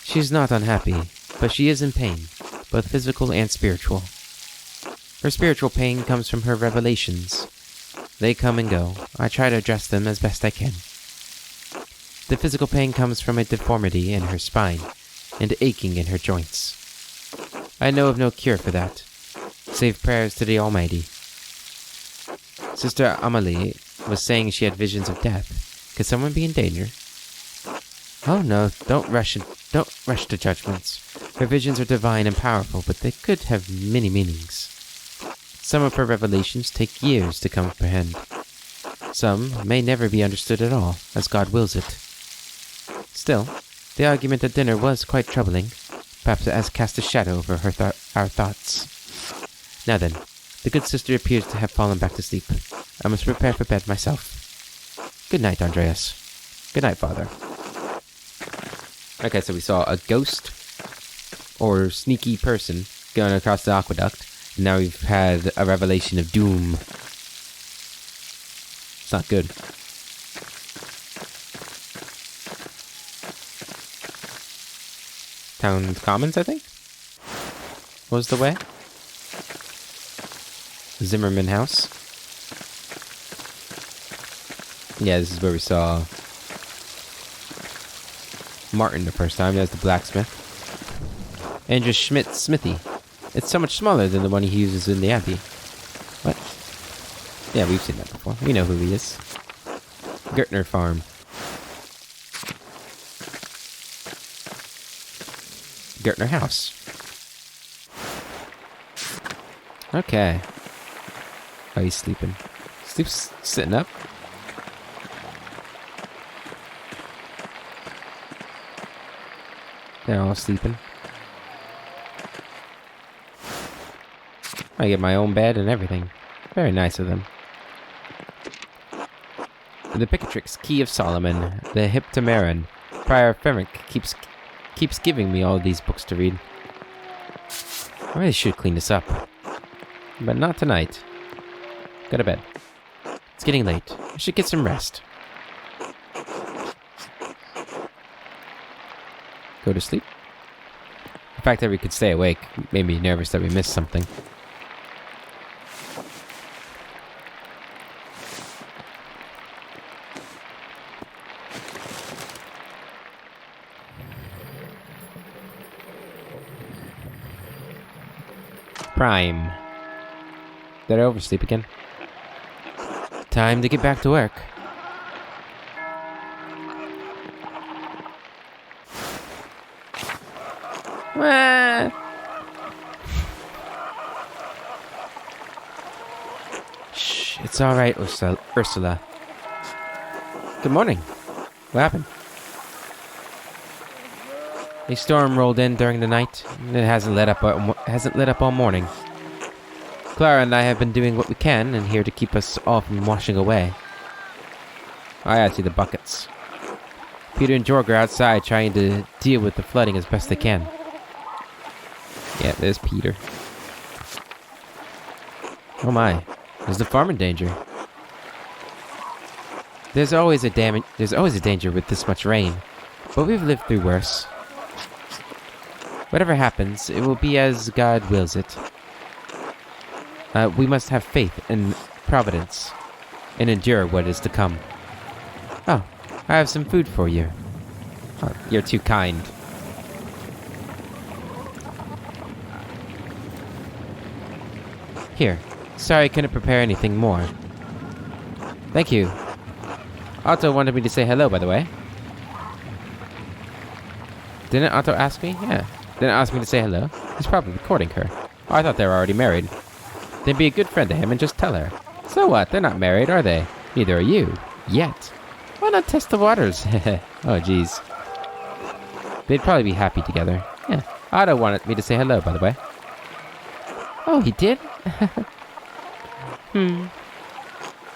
She's not unhappy, but she is in pain, both physical and spiritual. Her spiritual pain comes from her revelations. They come and go. I try to address them as best I can. The physical pain comes from a deformity in her spine and aching in her joints. I know of no cure for that, save prayers to the Almighty. Sister Amalie was saying she had visions of death. Could someone be in danger? Oh no, don't rush to judgments. Her visions are divine and powerful, but they could have many meanings. Some of her revelations take years to comprehend. Some may never be understood at all, as God wills it. Still, the argument at dinner was quite troubling. Perhaps it has cast a shadow over our thoughts. Now then, the good sister appears to have fallen back to sleep. I must prepare for bed myself. Good night, Andreas. Good night, Father. Okay, so we saw a ghost or sneaky person going across the aqueduct. Now we've had a revelation of doom. It's not good. Town Commons, I think? Was the way? Zimmerman House. Yeah, this is where we saw Martin the first time. There's the blacksmith. Andrew Schmidt's smithy. It's so much smaller than the one he uses in the Abbey. What? Yeah, we've seen that before. We know who he is. Gertner Farm. Gertner House. Okay. Oh, he's sleeping. Sleeps sitting up. They're all sleeping. I get my own bed and everything. Very nice of them. The Picatrix Key of Solomon, the Hippomeron, Prior Ferric keeps giving me all these books to read. I really should clean this up. But not tonight. Go to bed. It's getting late. I should get some rest. Go to sleep. The fact that we could stay awake made me nervous that we missed something. Prime. Did I oversleep again? Time to get back to work. Ah. Shh, it's all right, Ursula. Good morning. What happened? A storm rolled in during the night, and it hasn't let up all morning. Clara and I have been doing what we can, and here to keep us all from washing away. Oh, yeah, I see the buckets. Peter and Jorg are outside trying to deal with the flooding as best they can. Yeah, there's Peter. Oh my, is the farm in danger? There's always a danger with this much rain, but we've lived through worse. Whatever happens, it will be as God wills it. We must have faith in Providence and endure what is to come. Oh, I have some food for you. Oh, you're too kind. Here. Sorry I couldn't prepare anything more. Thank you. Otto wanted me to say hello, by the way. Didn't Otto ask me? Yeah. Didn't ask me to say hello. He's probably courting her. Oh, I thought they were already married. Then be a good friend to him and just tell her. So what? They're not married, are they? Neither are you. Yet. Why not test the waters? Oh, jeez. They'd probably be happy together. Yeah. Otto wanted me to say hello, by the way. Oh, he did?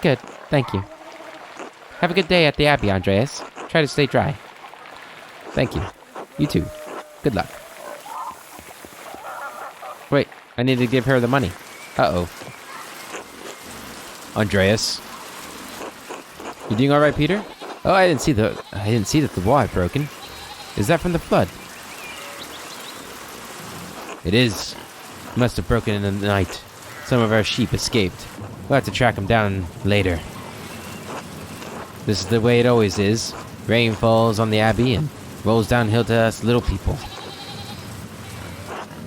Good. Thank you. Have a good day at the Abbey, Andreas. Try to stay dry. Thank you. You too. Good luck. Wait, I need to give her the money. Uh-oh. Andreas. You doing alright, Peter? Oh, I didn't see that the wall had broken. Is that from the flood? It is. It must have broken in the night. Some of our sheep escaped. We'll have to track them down later. This is the way it always is. Rain falls on the Abbey and rolls downhill to us little people.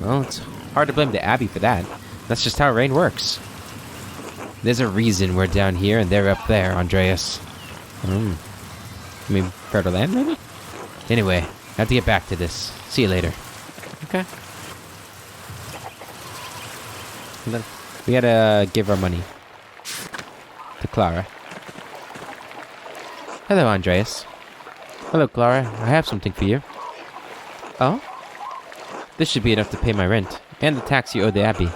Well, it's hard to blame the Abbey for that. That's just how rain works. There's a reason we're down here and they're up there, Andreas. You mean fertile land, maybe? Anyway, I have to get back to this. See you later. Okay. And then we gotta give our money to Clara. Hello, Andreas. Hello, Clara. I have something for you. Oh? This should be enough to pay my rent and the tax you owe the Abbey.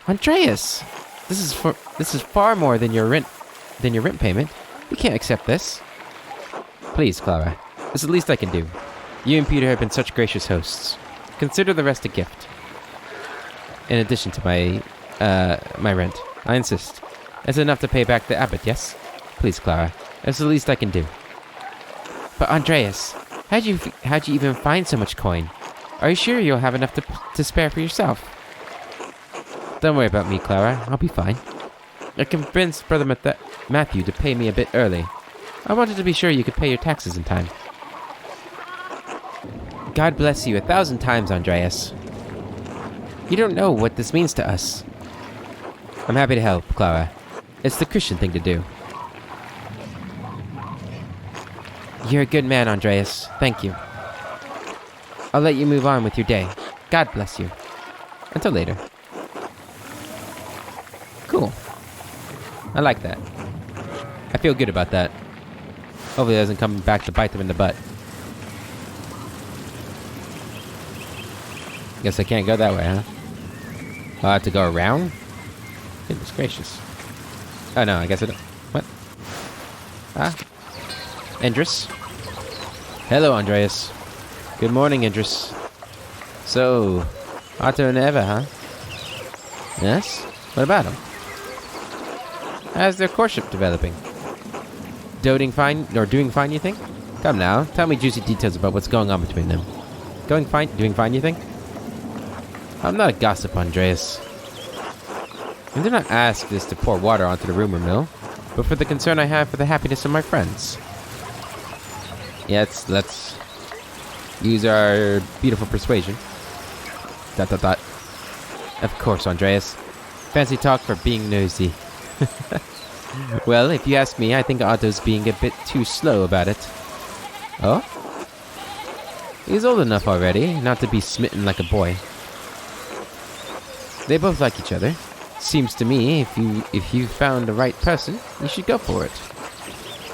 Andreas, this is far more than your rent payment. You can't accept this. Please, Clara. It's the least I can do. You and Peter have been such gracious hosts. Consider the rest a gift. In addition to my rent. I insist. It's enough to pay back the abbot, yes? Please, Clara. It's the least I can do. But Andreas, how'd you even find so much coin? Are you sure you'll have enough to spare for yourself? Don't worry about me, Clara. I'll be fine. I convinced Brother Matthew to pay me a bit early. I wanted to be sure you could pay your taxes in time. God bless you 1,000 times, Andreas. You don't know what this means to us. I'm happy to help, Clara. It's the Christian thing to do. You're a good man, Andreas. Thank you. I'll let you move on with your day. God bless you. Until later. Cool. I like that. I feel good about that. Hopefully it doesn't come back to bite them in the butt. Guess I can't go that way, huh? I'll have to go around? Goodness gracious. Oh no, I guess I don't. What? Ah? Andres? Hello, Andreas. Good morning, Andres. So, Otto and Eva, huh? Yes? What about them? How's their courtship developing? Doing fine, you think? Come now, tell me juicy details about what's going on between them. Doing fine, you think? I'm not a gossip, Andreas. I do not ask this to pour water onto the rumor mill, but for the concern I have for the happiness of my friends. Yes, let's use our beautiful persuasion. ... Of course, Andreas. Fancy talk for being nosy. Well, if you ask me, I think Otto's being a bit too slow about it. Oh? He's old enough already, not to be smitten like a boy. They both like each other. Seems to me, if you found the right person, you should go for it.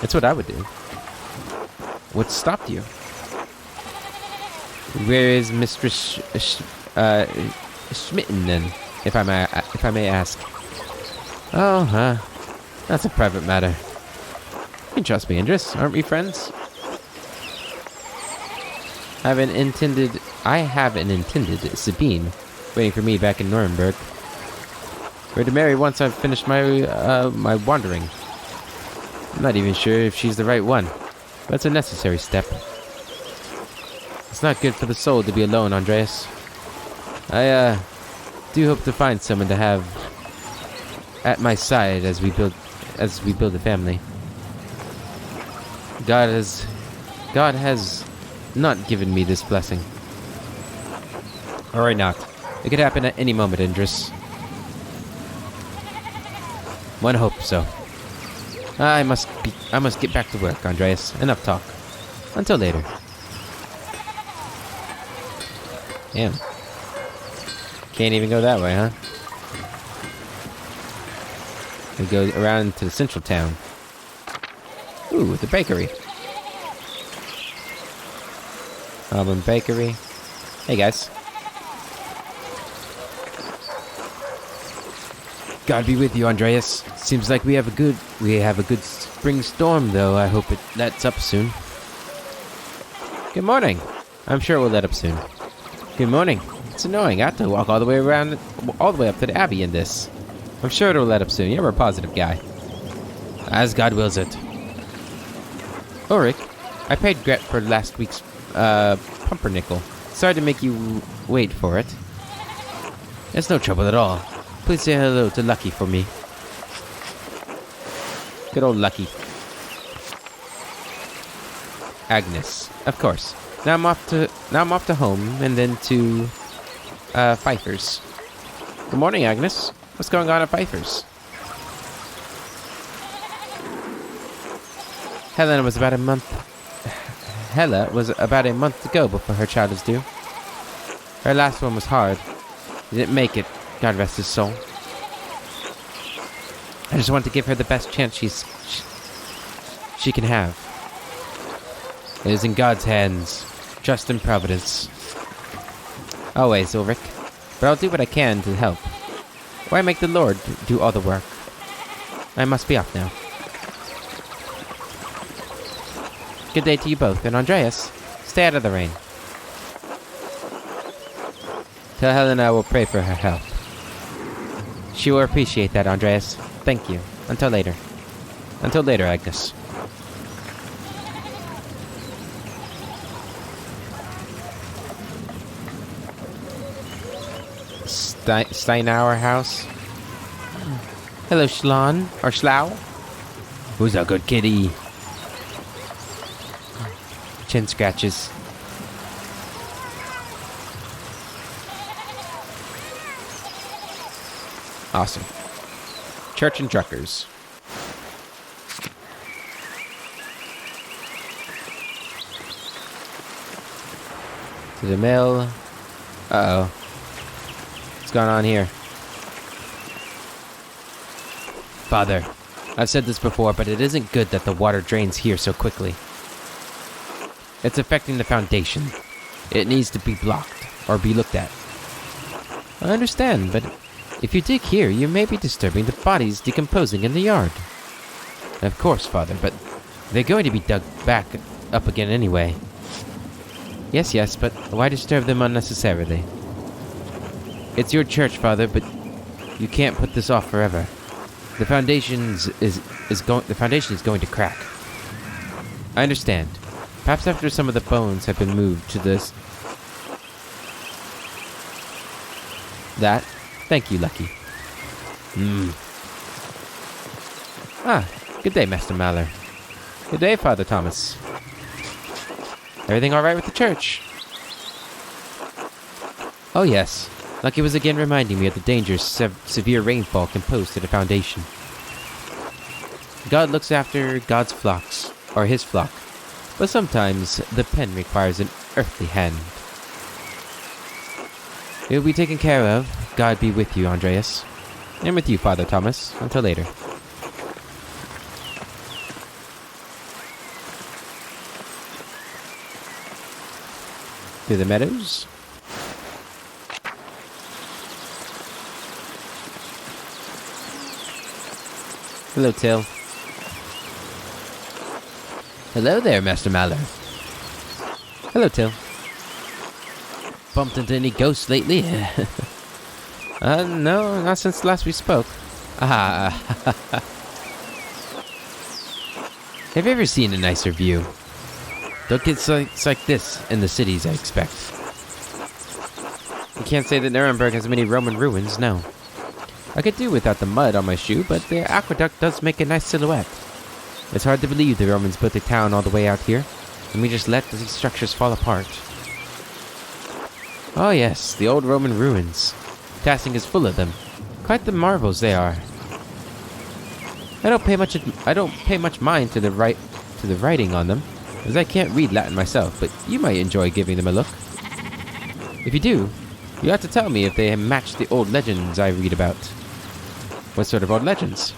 That's what I would do. What stopped you? Where is Mistress Schmitten then, if I may ask? Oh, that's a private matter. can trust me, Andres. Aren't we friends? I have an intended Sabine waiting for me back in Nuremberg. We're to marry once I've finished my wandering. I'm not even sure if she's the right one. That's a necessary step. It's not good for the soul to be alone, Andreas. I do hope to find someone to have at my side as we build a family. God has not given me this blessing. Or not. It could happen at any moment, Indris. One hopes so. I must get back to work, Andreas. Enough talk. Until later. Damn. Can't even go that way, huh? We go around to the central town. Ooh, the bakery. Auburn Bakery. Hey, guys. God be with you, Andreas. Seems like we have a good spring storm, though. I hope it lets up soon. Good morning. I'm sure it will let up soon. Good morning. It's annoying. I have to walk all the way up to the Abbey in this. I'm sure it'll let up soon. You're a positive guy. As God wills it. Ulrich, I paid Gret for last week's pumpernickel. Sorry to make you wait for it. It's no trouble at all. Please say hello to Lucky for me. Good old Lucky. Agnes, of course. Now I'm off to home and then to Pfeiffer's. Good morning, Agnes. What's going on at Pfeiffer's? Hella was about a month ago before her child was due. Her last one was hard. She didn't make it. God rest his soul. I just want to give her the best chance she can have. It is in God's hands. Trust in providence. Always, Ulrich. But I'll do what I can to help. Why make the Lord do all the work? I must be off now. Good day to you both, and Andreas, stay out of the rain. Tell Helena I will pray for her health. She will appreciate that, Andreas. Thank you. Until later. Until later, Agnes. Steinauer house. Hello, Schlan. Or Schlau. Who's a good kitty? Chin scratches. Awesome. Church and Druckers. To the mill. Uh-oh. What's going on here? Father, I've said this before, but it isn't good that the water drains here so quickly. It's affecting the foundation. It needs to be blocked, or be looked at. I understand, but if you dig here, you may be disturbing the bodies decomposing in the yard. Of course, Father, but they're going to be dug back up again anyway. Yes, but why disturb them unnecessarily? It's your church, Father, but you can't put this off forever. The foundation is going to crack. I understand. Perhaps after some of the bones have been moved to this. That. Thank you, Lucky. Ah, good day, Master Maller. Good day, Father Thomas. Everything all right with the church? Oh, yes. Lucky was again reminding me of the dangers severe rainfall can pose to the foundation. God looks after God's flocks, or his flock, but sometimes the pen requires an earthly hand. It will be taken care of. God be with you, Andreas. And with you, Father Thomas. Until later. Through the meadows. Hello, Till. Hello there, Master Maller. Hello, Till. Bumped into any ghosts lately? No, not since last we spoke. Ah. Have you ever seen a nicer view? Don't get sights like this in the cities, I expect. You can't say that Nuremberg has many Roman ruins, no. I could do without the mud on my shoe, but the aqueduct does make a nice silhouette. It's hard to believe the Romans built a town all the way out here, and we just let these structures fall apart. Oh yes, the old Roman ruins. Tassing is full of them. Quite the marvels they are. I don't pay much mind to the writing on them, as I can't read Latin myself, but you might enjoy giving them a look. If you do, you have to tell me if they match the old legends I read about. What sort of old legends?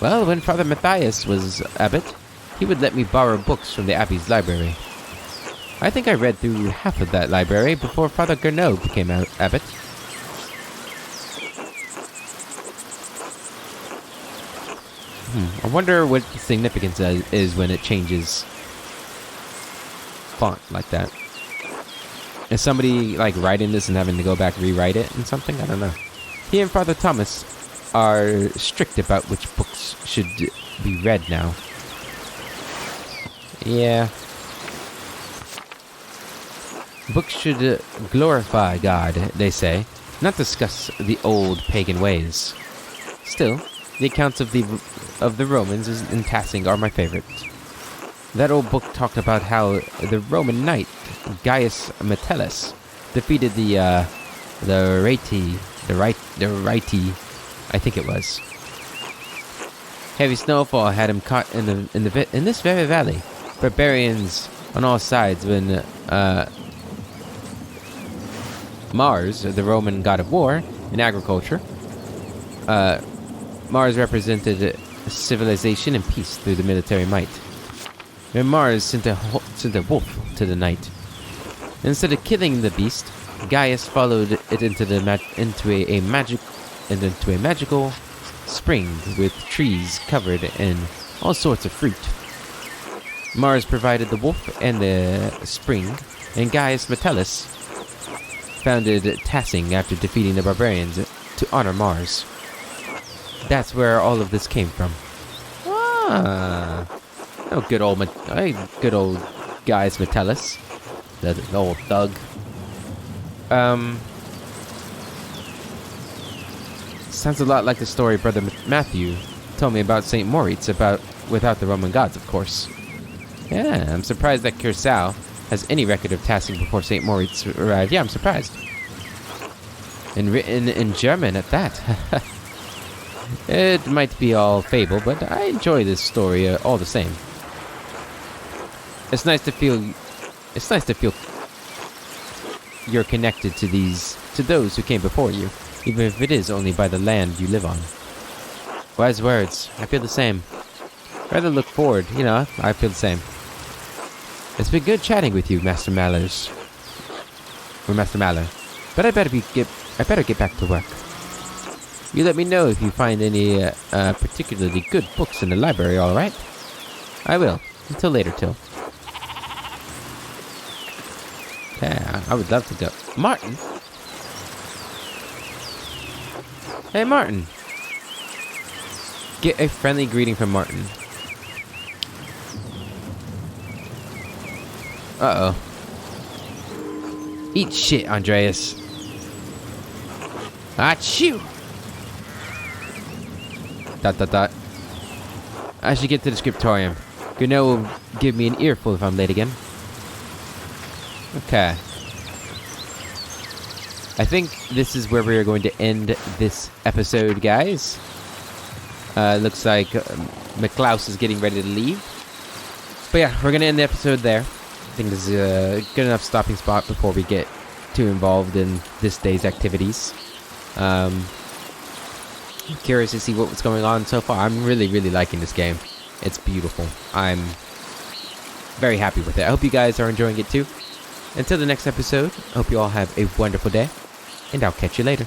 Well, when Father Matthias was abbot, he would let me borrow books from the abbey's library. I think I read through half of that library before Father Gernot became abbot. I wonder what the significance is when it changes font like that. Is somebody like writing this and having to go back rewrite it and something? I don't know. He and Father Thomas are strict about which books should be read now. Yeah. Books should glorify God, they say, not discuss the old pagan ways. Still, the accounts of the Romans in Tassing are my favorite. That old book talked about how the Roman knight Gaius Metellus defeated the Reti, I think it was. Heavy snowfall had him caught in this very valley. Barbarians on all sides when Mars, the Roman god of war and agriculture, Mars represented civilization and peace through the military might. And Mars sent a wolf to the night. Instead of killing the beast, Gaius followed it into a magical spring with trees covered in all sorts of fruit. Mars provided the wolf and the spring, and Gaius Metellus founded Tassing after defeating the barbarians to honor Mars. That's where all of this came from. Ah, oh, good old Gaius Metellus, the old thug. Sounds a lot like the story Brother Matthew told me about St. Moritz, without the Roman gods, of course. Yeah, I'm surprised that Curacao has any record of Tassing before St. Moritz arrived. Yeah, I'm surprised. And written in German at that. It might be all fable, but I enjoy this story all the same. It's nice to feel you're connected to those who came before you, even if it is only by the land you live on. Wise words. I feel the same. Rather look forward, I feel the same. It's been good chatting with you, Master Mallers. Or Master Maller. But I better get back to work. You let me know if you find any particularly good books in the library, alright? I will. Until later, Till. Yeah, I would love to go. Martin? Hey, Martin. Get a friendly greeting from Martin. Uh-oh. Eat shit, Andreas. Achoo! ... I should get to the scriptorium. Gernot will give me an earful if I'm late again. Okay. I think this is where we are going to end this episode, guys. Looks like McClouse is getting ready to leave. But yeah, we're going to end the episode there. I think this is a good enough stopping spot before we get too involved in this day's activities. I'm curious to see what's going on so far. I'm really, really liking this game. It's beautiful. I'm very happy with it. I hope you guys are enjoying it too. Until the next episode, I hope you all have a wonderful day, and I'll catch you later.